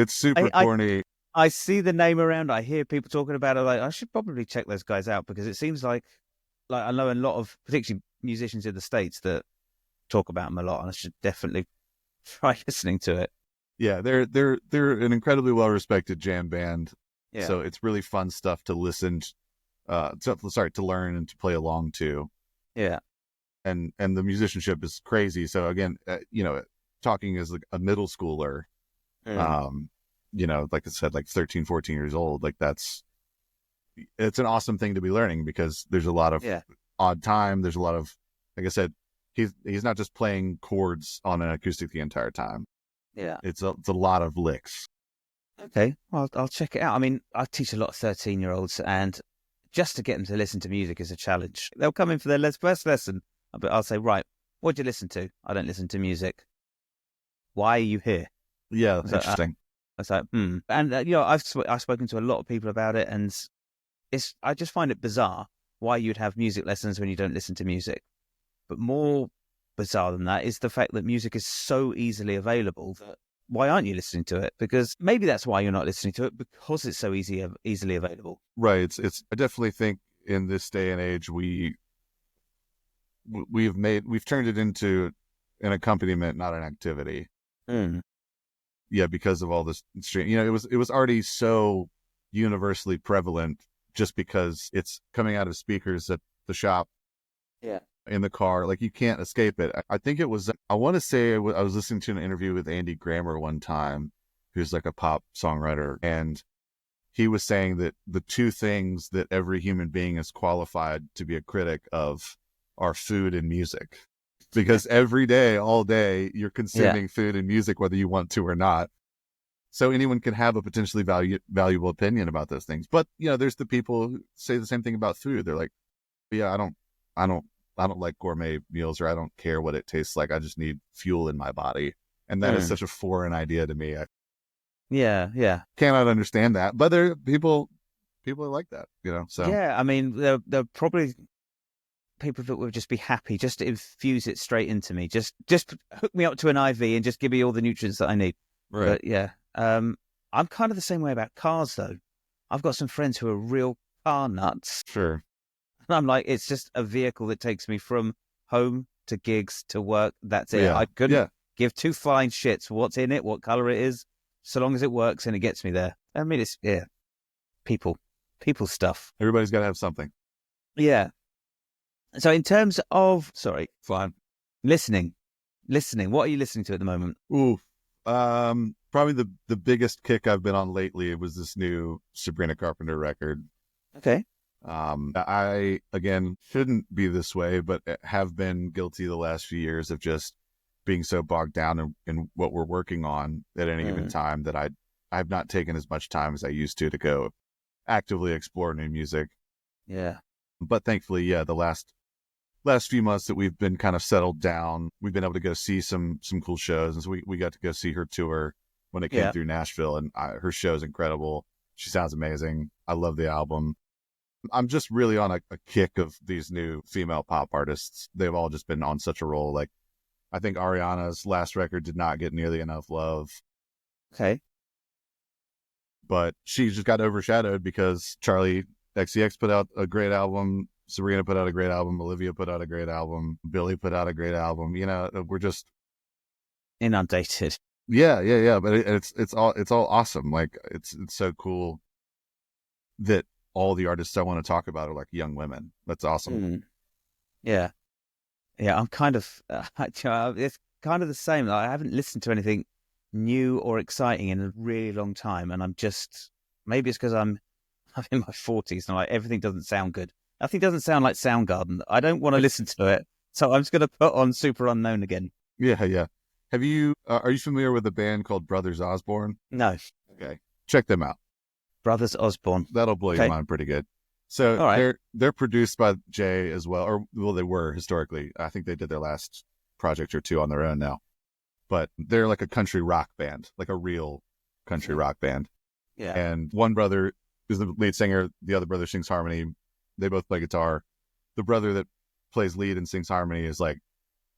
super corny. I see the name around. I hear people talking about it. Like, I should probably check those guys out because it seems like I know a lot of, particularly musicians in the States, that talk about them a lot, and I should definitely try listening to it. Yeah, they're an incredibly well respected jam band. Yeah. So it's really fun stuff to listen, to learn and to play along to. Yeah. And the musicianship is crazy. So again, talking as like a middle schooler, like I said, like 13, 14 years old, like it's an awesome thing to be learning because there's a lot of odd time. There's a lot of, like I said, he's not just playing chords on an acoustic the entire time. Yeah. It's a lot of licks. Okay. Well, I'll check it out. I mean, I teach a lot of 13-year-olds, and just to get them to listen to music is a challenge. They'll come in for their first lesson, but I'll say, right, what do you listen to? I don't listen to music. Why are you here? Yeah, that's interesting. I was like, And, I've spoken to a lot of people about it, and I just find it bizarre why you'd have music lessons when you don't listen to music. But more bizarre than that is the fact that music is so easily available that why aren't you listening to it? Because maybe that's why you're not listening to it, because it's so easily available. Right. I definitely think in this day and age, we've turned it into an accompaniment, not an activity. Yeah, because of all this stream. It was already so universally prevalent just because it's coming out of speakers at the shop. Yeah. In the car, like you can't escape it. I think it was, I want to say I was listening to an interview with Andy Grammer one time, who's like a pop songwriter. And he was saying that the two things that every human being is qualified to be a critic of are food and music. Because every day, all day, you're consuming food and music, whether you want to or not. So anyone can have a potentially valuable opinion about those things. But, there's the people who say the same thing about food. They're like, yeah, I don't like gourmet meals, or I don't care what it tastes like. I just need fuel in my body. And that is such a foreign idea to me. Yeah. Cannot understand that. But there are people are like that, so. Yeah, I mean, they're probably people that would just be happy just to infuse it straight into me. Just hook me up to an IV and just give me all the nutrients that I need. Right. But yeah. I'm kind of the same way about cars, though. I've got some friends who are real car nuts. Sure. And I'm like, it's just a vehicle that takes me from home to gigs to work. That's it. Yeah. I couldn't Yeah. give two flying shits what's in it, what color it is, so long as it works and it gets me there. I mean, it's, people stuff. Everybody's got to have something. Yeah. So in terms of, Fine. listening, what are you listening to at the moment? Ooh. Probably the biggest kick I've been on lately was this new Sabrina Carpenter record. Okay. I, again, shouldn't be this way, but have been guilty the last few years of just being so bogged down in what we're working on at any given time that I've not taken as much time as I used to go actively explore new music. Yeah. But thankfully, the last few months that we've been kind of settled down, we've been able to go see some cool shows. And so we got to go see her tour when it came through Nashville, and her show is incredible. She sounds amazing. I love the album. I'm just really on a kick of these new female pop artists. They've all just been on such a roll. Like, I think Ariana's last record did not get nearly enough love. Okay. But she just got overshadowed because Charlie XCX put out a great album. Sabrina put out a great album. Olivia put out a great album. Billy put out a great album. We're just inundated. Yeah. But it's all awesome. Like, it's so cool that all the artists I want to talk about are like young women. That's awesome. Yeah. I'm kind of, it's kind of the same. Like, I haven't listened to anything new or exciting in a really long time. And I'm just, maybe it's because I'm in my 40s and like everything doesn't sound good. Nothing doesn't sound like Soundgarden. I don't want to listen to it. So I'm just going to put on Super Unknown again. Yeah. Have you, are you familiar with a band called Brothers Osborne? No. Okay. Check them out. Brothers Osborne. That'll blow your mind pretty good. So they're produced by Jay as well, they were historically. I think they did their last project or two on their own now. But they're like a country rock band, like a real country rock band. Yeah. And one brother is the lead singer, the other brother sings harmony. They both play guitar. The brother that plays lead and sings harmony is like,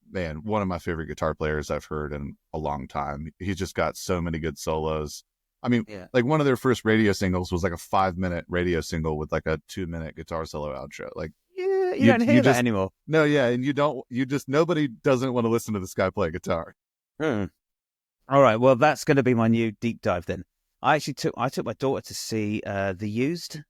man, one of my favorite guitar players I've heard in a long time. He's just got so many good solos. I mean, like one of their first radio singles was like a 5-minute radio single with like a 2-minute guitar solo outro. Like, you don't hear that anymore. No, and nobody doesn't want to listen to this guy play guitar. All right, well, that's going to be my new deep dive then. I took my daughter to see The Used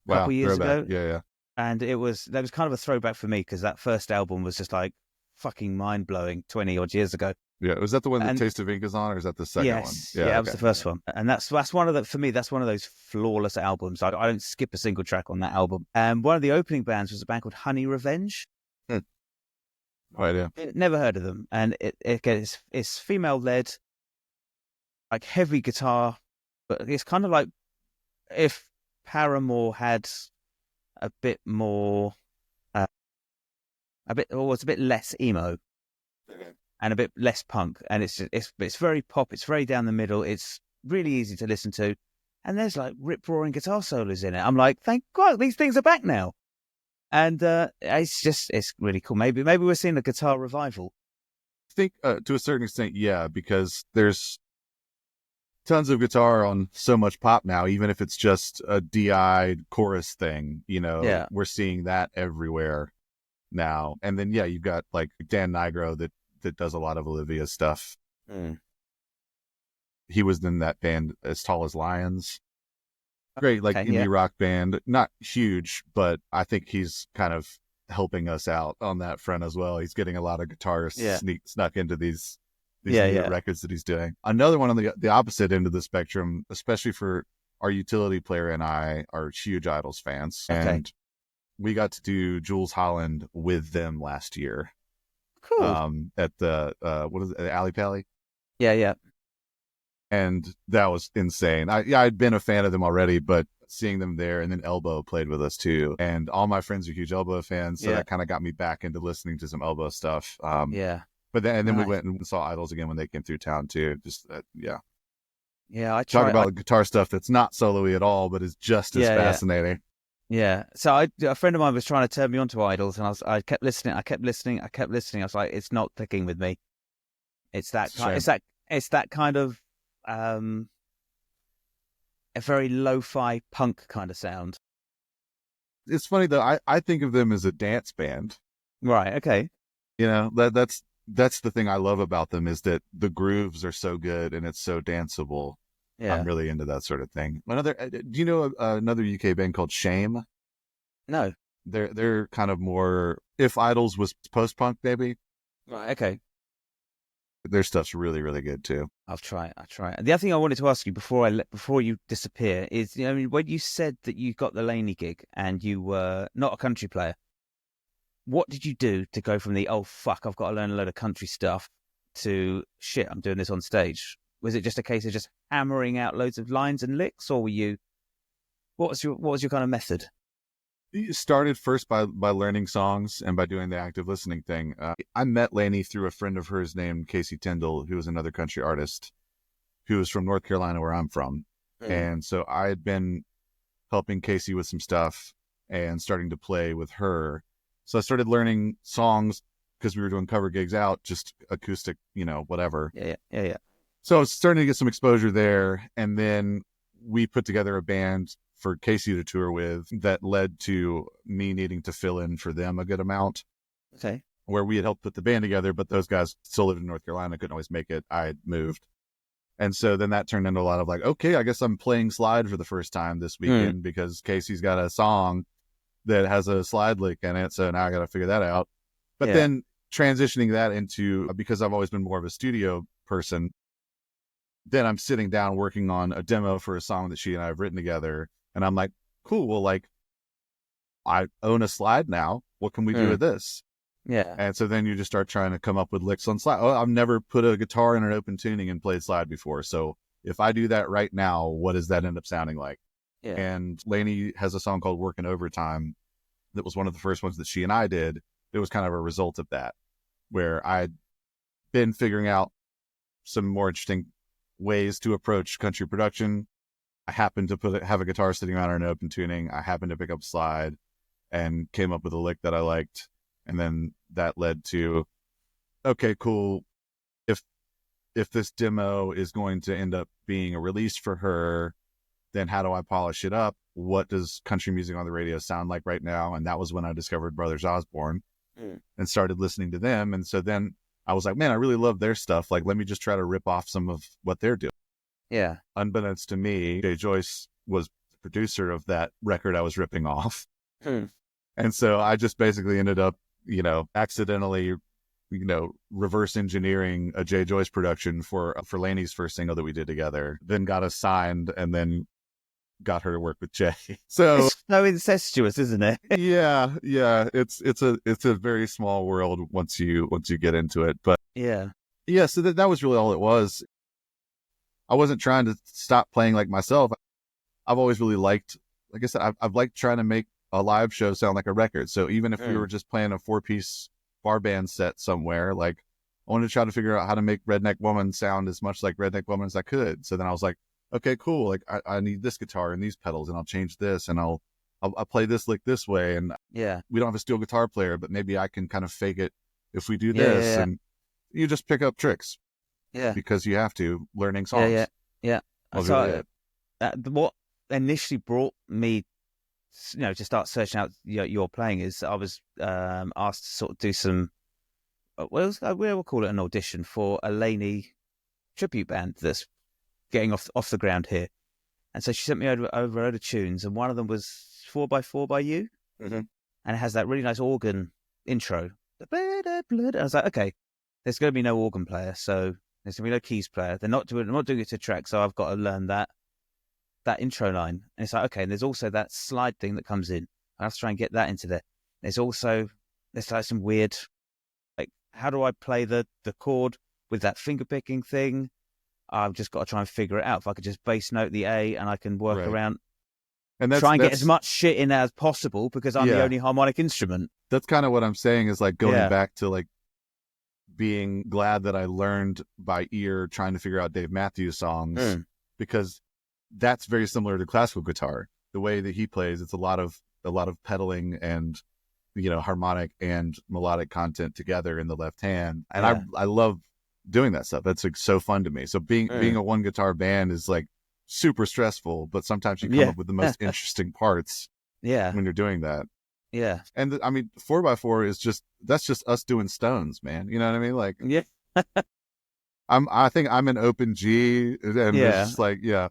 a couple years ago. Yeah. And that was kind of a throwback for me because that first album was just like fucking mind blowing 20 odd years ago. Yeah, was that the one that Taste of Ink is on, or is that the second one? Yeah, that was the first one, and that's one of for me. That's one of those flawless albums. I don't skip a single track on that album. And one of the opening bands was a band called Honey Revenge. Oh, yeah. Never heard of them, and it's female led, like heavy guitar, but it's kind of like if Paramore had a bit more, was a bit less emo. Okay. And a bit less punk, and it's very pop. It's very down the middle. It's really easy to listen to, and there's like rip roaring guitar solos in it. I'm like, thank God these things are back now, and it's really cool. Maybe we're seeing a guitar revival. I think to a certain extent, yeah, because there's tons of guitar on so much pop now. Even if it's just a DI chorus thing, we're seeing that everywhere now. And then you've got like Dan Nigro that does a lot of Olivia's stuff. He was in that band As Tall as Lions. Great, like indie rock band. Not huge, but I think he's kind of helping us out on that front as well. He's getting a lot of guitarists snuck into these new records that he's doing. Another one on the opposite end of the spectrum, especially for our utility player and I are huge Idols fans. Okay. And we got to do Jules Holland with them last year. Cool. At the Alley Pally? Yeah. And that was insane. I'd been a fan of them already, but seeing them there, and then Elbow played with us too. And all my friends are huge Elbow fans, so that kind of got me back into listening to some Elbow stuff. But then we went and saw Idols again when they came through town too. Just I talk about guitar stuff that's not solo-y at all, but is just as fascinating. Yeah. So a friend of mine was trying to turn me on to Idols, and I kept listening. I kept listening. I was like, it's not clicking with me. It's that kind of a very lo-fi punk kind of sound. It's funny though. I think of them as a dance band. Right. Okay. You know, that's the thing I love about them is that the grooves are so good and it's so danceable. I'm Yeah. really into that sort of thing. Do you know another UK band called Shame? No. They're kind of more, if Idols was post-punk, maybe. Right. Okay. Their stuff's really, really good too. I'll try it. The other thing I wanted to ask you before you disappear is, I mean, when you said that you got the Lainey gig and you were not a country player, what did you do to go from the, oh, fuck, I've got to learn a load of country stuff to, shit, I'm doing this on stage? Was it just a case of just hammering out loads of lines and licks, or what was your kind of method? You started first by learning songs and by doing the active listening thing. I met Lainey through a friend of hers named Casey Tyndall, who was another country artist who was from North Carolina, where I'm from. And so I had been helping Casey with some stuff and starting to play with her. So I started learning songs because we were doing cover gigs out, just acoustic, whatever. Yeah. So I was starting to get some exposure there. And then we put together a band for Casey to tour with that led to me needing to fill in for them a good amount. Okay. Where we had helped put the band together, but those guys still lived in North Carolina, couldn't always make it. I had moved. And so then that turned into a lot of like, okay, I guess I'm playing slide for the first time this weekend because Casey's got a song that has a slide lick in it. So now I got to figure that out. But then transitioning that into, because I've always been more of a studio person, then I'm sitting down working on a demo for a song that she and I have written together. And I'm like, cool, well, like, I own a slide now. What can we do with this? Yeah. And so then you just start trying to come up with licks on slide. Oh, I've never put a guitar in an open tuning and played slide before. So if I do that right now, what does that end up sounding like? Yeah. And Lainey has a song called Working Overtime that was one of the first ones that she and I did. It was kind of a result of that, where I'd been figuring out some more interesting ways to approach country production. I happened to have a guitar sitting around in an open tuning. I happened to pick up slide and came up with a lick that I liked. And then that led to, okay, cool. If this demo is going to end up being a release for her, then how do I polish it up? What does country music on the radio sound like right now? And that was when I discovered Brothers Osborne and started listening to them. And so then I was like, man, I really love their stuff. Like, let me just try to rip off some of what they're doing. Yeah. Unbeknownst to me, Jay Joyce was the producer of that record I was ripping off. And so I just basically ended up, accidentally, reverse engineering a Jay Joyce production for Lainey's first single that we did together, then got us signed and then got her to work with Jay. So it's so incestuous, isn't it? yeah. It's a very small world once you get into it. But yeah. So that was really all it was. I wasn't trying to stop playing like myself. I've always really liked, like I said, I've liked trying to make a live show sound like a record. So even if we were just playing a 4-piece bar band set somewhere, like I wanted to try to figure out how to make Redneck Woman sound as much like Redneck Woman as I could. So then I was like, okay, cool. Like I need this guitar and these pedals, and I'll change this, and I'll play this lick this way. And we don't have a steel guitar player, but maybe I can kind of fake it if we do this. And you just pick up tricks. Yeah. Because you have to, learning songs. Yeah. So what initially brought me, to start searching out your playing is I was asked to sort of do some, we'll call it an audition for a Lainey tribute band that's getting off the ground here. And so she sent me over a load of tunes, and one of them was 4x4 by You. And it has that really nice organ intro. I was like, okay, there's going to be no organ player, so there's going to be no keys player. I'm not doing it to track, so I've got to learn that intro line. And it's like, okay, and there's also that slide thing that comes in. I have to try and get that into there. There's like some weird, like, how do I play the chord with that finger picking thing? I've just got to try and figure it out. If I could just bass note the A and I can work around and try and get as much shit in as possible, because I'm the only harmonic instrument. That's kind of what I'm saying, is like going back to like being glad that I learned by ear trying to figure out Dave Matthews songs, because that's very similar to classical guitar. The way that he plays, it's a lot of pedaling and harmonic and melodic content together in the left hand, and I love doing that stuff. That's like so fun to me. So being a one guitar band is like super stressful, but sometimes you come up with the most interesting parts when you're doing that. Yeah. And I mean, 4x4 is that's just us doing Stones, man. You know what I mean? Like, yeah. I think I'm an open G, and it's just like, I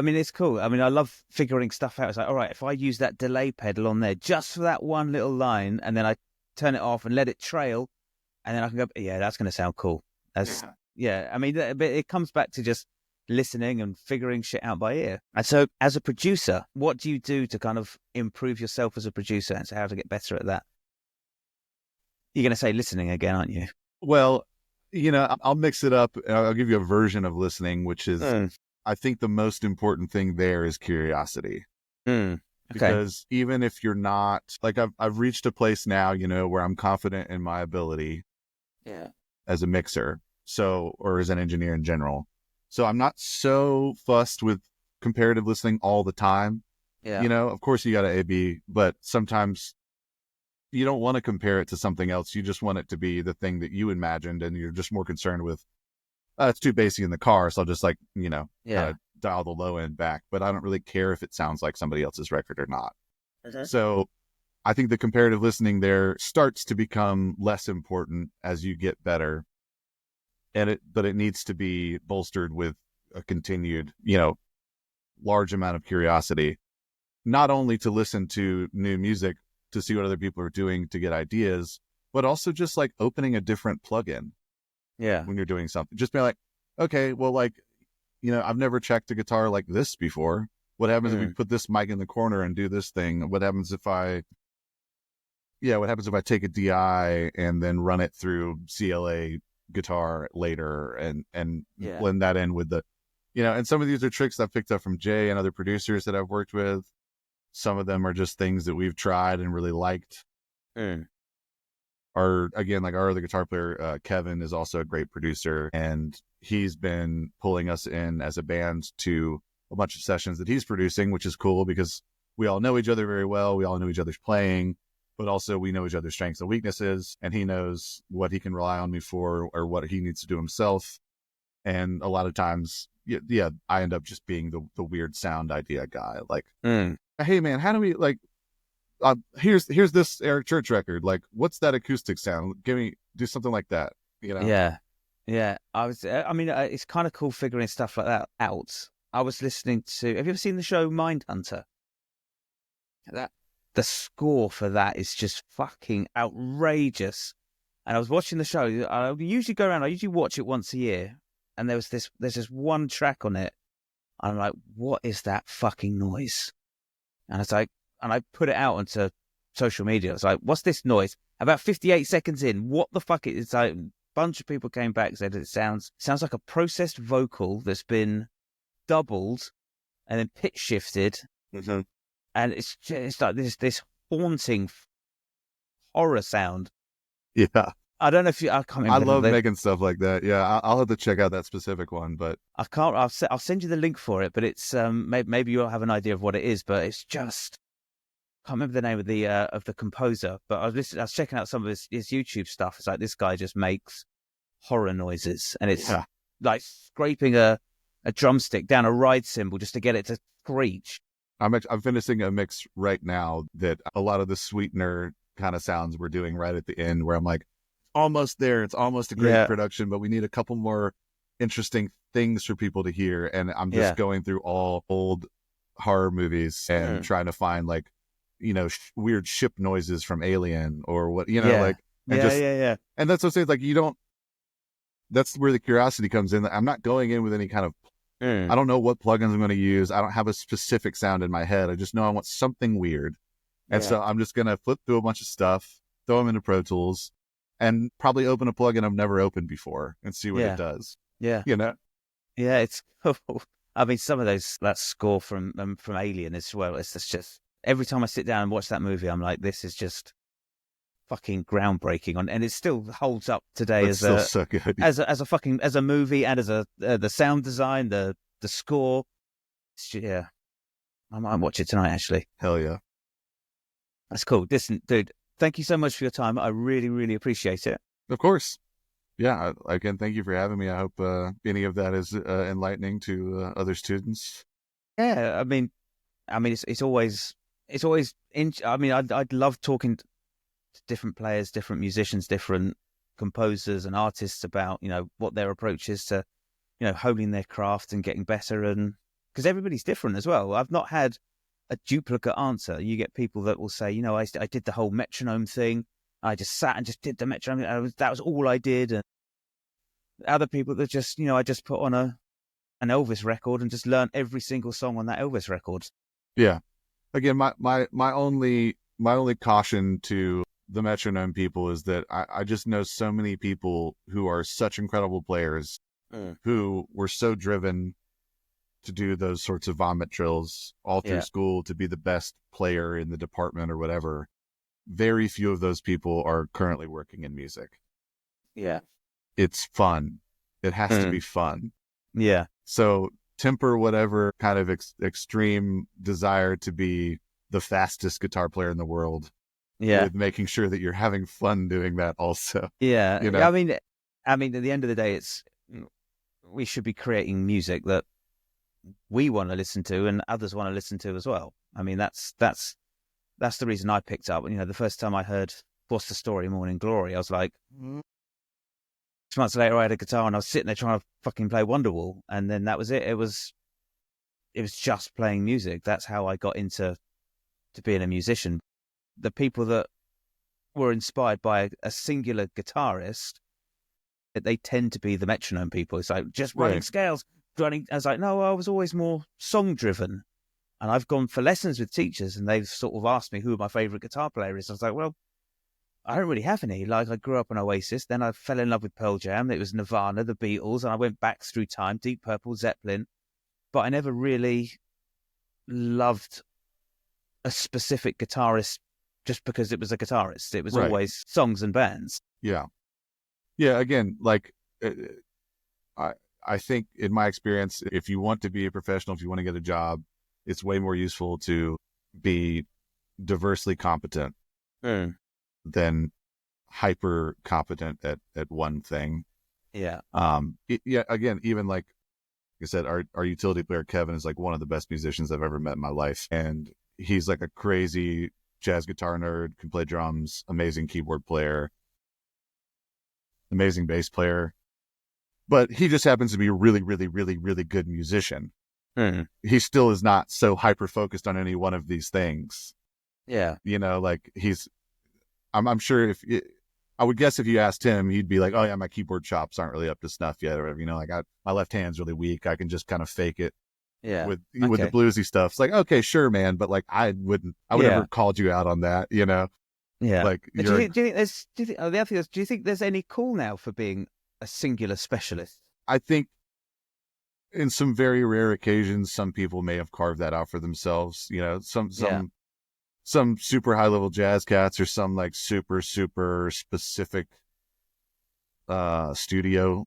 mean, it's cool. I mean, I love figuring stuff out. It's like, all right, if I use that delay pedal on there just for that one little line, and then I turn it off and let it trail, and then I can go, yeah, that's going to sound cool. I mean, it comes back to just listening and figuring shit out by ear. And so, as a producer, what do you do to kind of improve yourself as a producer, and so how to get better at that? You're going to say listening again, aren't you? Well, I'll mix it up. I'll give you a version of listening, which is, I think the most important thing there is curiosity. Okay. Because even if you're not, like, I've reached a place now, where I'm confident in my ability as a mixer, or as an engineer in general. So I'm not so fussed with comparative listening all the time. Yeah. Of course you got to A/B, but sometimes you don't want to compare it to something else. You just want it to be the thing that you imagined, and you're just more concerned with, it's too bassy in the car, so I'll just kind of dial the low end back. But I don't really care if it sounds like somebody else's record or not. So I think the comparative listening there starts to become less important as you get better. But it needs to be bolstered with a continued, large amount of curiosity, not only to listen to new music, to see what other people are doing to get ideas, but also just like opening a different plugin. Yeah. When you're doing something, just be like, okay, well, like, I've never checked a guitar like this before. What happens if we put this mic in the corner and do this thing? What happens if I take a DI and then run it through CLA guitar later and blend that in with the, and some of these are tricks I've picked up from Jay and other producers that I've worked with. Some of them are just things that we've tried and really liked. Our other guitar player, Kevin, is also a great producer, and he's been pulling us in as a band to a bunch of sessions that he's producing, which is cool because we all know each other very well. We all know each other's playing, but also we know each other's strengths and weaknesses, and he knows what he can rely on me for or what he needs to do himself. And a lot of times, I end up just being the weird sound idea guy. Like, hey man, how do we here's this Eric Church record. Like, what's that acoustic sound? Do something like that. Yeah. It's kind of cool figuring stuff like that out. I was listening to. Have you ever seen the show Mindhunter? The score for that is just fucking outrageous. And I was watching the show. I usually watch it once a year. And there's this one track on it. And I'm like, what is that fucking noise? And it's like, and I put it out onto social media. It's like, what's this noise? About 58 seconds in, what the fuck? It's like, a bunch of people came back and said it sounds like a processed vocal that's been doubled and then pitch shifted. And it's like this haunting horror sound. Yeah. I don't know if I can't remember. I love making stuff like that. Yeah, I'll have to check out that specific one, but I can't. I'll send you the link for it. But it's maybe you'll have an idea of what it is. But it's just I can't remember the name of the composer. But I was checking out some of his YouTube stuff. It's like this guy just makes horror noises, and it's like scraping a drumstick down a ride cymbal just to get it to screech. I'm finishing a mix right now that a lot of the sweetener kind of sounds we're doing right at the end, where I'm like, almost there. It's almost a great production, but we need a couple more interesting things for people to hear. And I'm just going through all old horror movies and trying to find weird ship noises from Alien or what, and that's what I'm saying. Like, that's where the curiosity comes in. I'm not going in with any kind of, I don't know what plugins I'm going to use. I don't have a specific sound in my head. I just know I want something weird. And so I'm just going to flip through a bunch of stuff, throw them into Pro Tools, and probably open a plugin I've never opened before and see what it does. Yeah. Yeah, it's cool. I mean, some of that score from Alien as well. It's just every time I sit down and watch that movie, I'm like, this is just fucking groundbreaking. And it still holds up today so good. as a movie and as the sound design, the score. I might watch it tonight actually. Hell yeah, that's cool. Listen, dude. Thank you so much for your time. I really, really appreciate it. Of course. Yeah, again, thank you for having me. I hope any of that is enlightening to other students. Yeah, it's always I'd love talking to different players, different musicians, different composers and artists about what their approach is to honing their craft and getting better, and because everybody's different as well. I've not had a duplicate answer. You get people that will say, I did the whole metronome thing. I just sat and just did the metronome. That was all I did. And other people that just, I just put on an Elvis record and just learn every single song on that Elvis record. Yeah. Again, my only caution to the metronome people is that I just know so many people who are such incredible players who were so driven to do those sorts of vomit drills all through school to be the best player in the department or whatever. Very few of those people are currently working in music. Yeah. It's fun. It has to be fun. Yeah. So temper whatever kind of extreme desire to be the fastest guitar player in the world with making sure that you're having fun doing that also. Yeah. I mean, at the end of the day, we should be creating music that we want to listen to and others want to listen to as well. I mean, that's the reason I picked up. The first time I heard What's the Story, Morning Glory, I was like, 6 months later I had a guitar and I was sitting there trying to fucking play Wonderwall, and then that was it. It was just playing music. That's how I got into being a musician. The people that were inspired by a singular guitarist, they tend to be the metronome people. It's like just running scales, running. I was like, no, I was always more song driven. And I've gone for lessons with teachers and they've sort of asked me who my favorite guitar player is. I was like, well, I don't really have any. Like, I grew up on Oasis, then I fell in love with Pearl Jam. It was Nirvana, the Beatles, and I went back through time, Deep Purple, Zeppelin. But I never really loved a specific guitarist just because it was a guitarist. It was always songs and bands. Yeah. Yeah, again, like, I think in my experience, if you want to be a professional, if you want to get a job, it's way more useful to be diversely competent than hyper competent at one thing. Yeah. Again, even like I said, our utility player, Kevin, is like one of the best musicians I've ever met in my life. And he's like a crazy jazz guitar nerd, can play drums, amazing keyboard player, amazing bass player. But he just happens to be a really, really, really, really good musician. He still is not so hyper focused on any one of these things. Yeah. Like I'm sure I would guess if you asked him, he'd be like, oh yeah, my keyboard chops aren't really up to snuff yet. Or, like my left hand's really weak. I can just kind of fake it. Yeah. With the bluesy stuff. It's like, okay, sure, man. But like, I would never called you out on that, Yeah. Like, do you think there's any call now for being a singular specialist? I think in some very rare occasions, some people may have carved that out for themselves. Some super high level jazz cats or some like super, super specific studio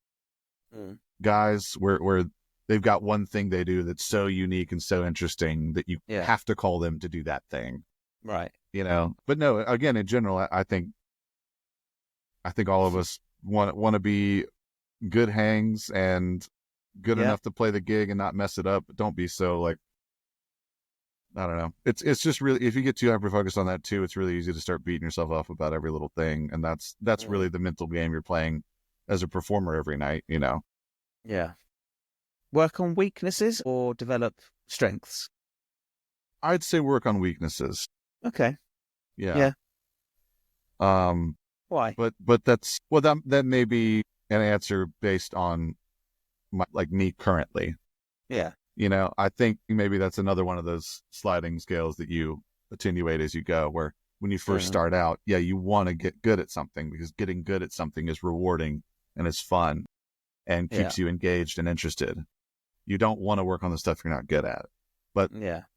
guys where they've got one thing they do that's so unique and so interesting that you have to call them to do that thing. Right. But no, again, in general, I think all of us want to be good hangs and good enough to play the gig and not mess it up. But don't be so like, I don't know. It's just really, if you get too hyper focused on that too, it's really easy to start beating yourself up about every little thing. And that's really the mental game you're playing as a performer every night, Yeah. Work on weaknesses or develop strengths? I'd say work on weaknesses. Okay. Yeah. Why? But that's, well, that may be an answer based on me currently. Yeah. I think maybe that's another one of those sliding scales that you attenuate as you go, where when you first start out, you want to get good at something because getting good at something is rewarding and is fun and keeps you engaged and interested. You don't want to work on the stuff you're not good at. But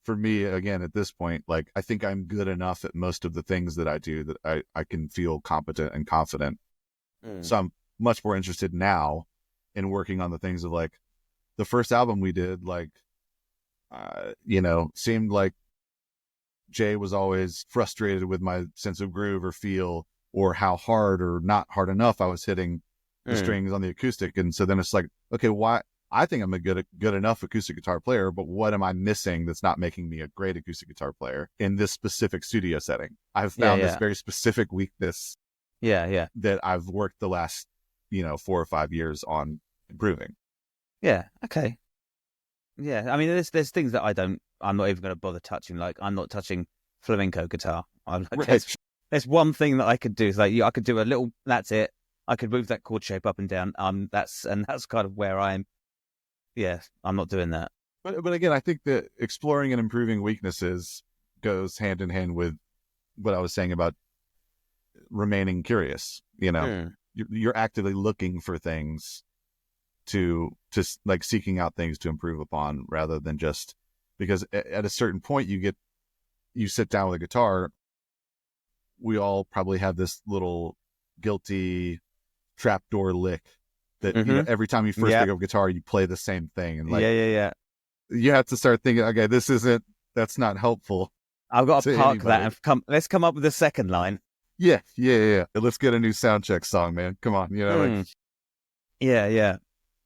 for me, again, at this point, like, I think I'm good enough at most of the things that I do that I can feel competent and confident. So I'm much more interested now in working on the things of like the first album we did, like, seemed like Jay was always frustrated with my sense of groove or feel or how hard or not hard enough I was hitting the strings on the acoustic. And so then it's like, okay, why? I think I'm a good enough acoustic guitar player, but what am I missing that's not making me a great acoustic guitar player in this specific studio setting? I've found this very specific weakness that I've worked the last, 4 or 5 years on improving. Yeah. Okay. Yeah. I mean, there's things that I'm not even going to bother touching. Like, I'm not touching flamenco guitar. There's one thing that I could do. It's like, I could do a little, that's it. I could move that chord shape up and down. That's kind of where I'm. Yeah, I'm not doing that. But again, I think that exploring and improving weaknesses goes hand in hand with what I was saying about remaining curious. You're actively looking for things to like seeking out things to improve upon, rather than just because at a certain point you sit down with a guitar. We all probably have this little guilty trapdoor lick that every time you first pick up a guitar, you play the same thing, and you have to start thinking, okay, that's not helpful. I've got to park that and let's come up with a second line. Yeah. Let's get a new sound check song, man. Come on, Yeah.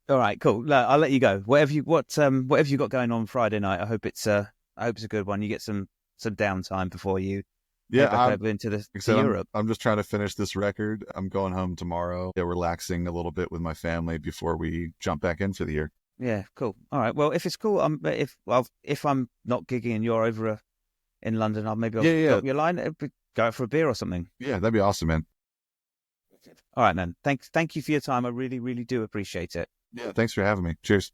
All right, cool. I'll let you go. Whatever you got going on Friday night, I hope it's a good one. You get some downtime before you head back over into Europe. I'm just trying to finish this record. I'm going home tomorrow. Relaxing a little bit with my family before we jump back in for the year. Yeah, cool. All right. Well, if it's cool, if I'm not gigging and you're over in London, I'll drop you a line. Go out for a beer or something. Yeah, that'd be awesome, man. All right, man. Thank you for your time. I really, really do appreciate it. Yeah, thanks for having me. Cheers.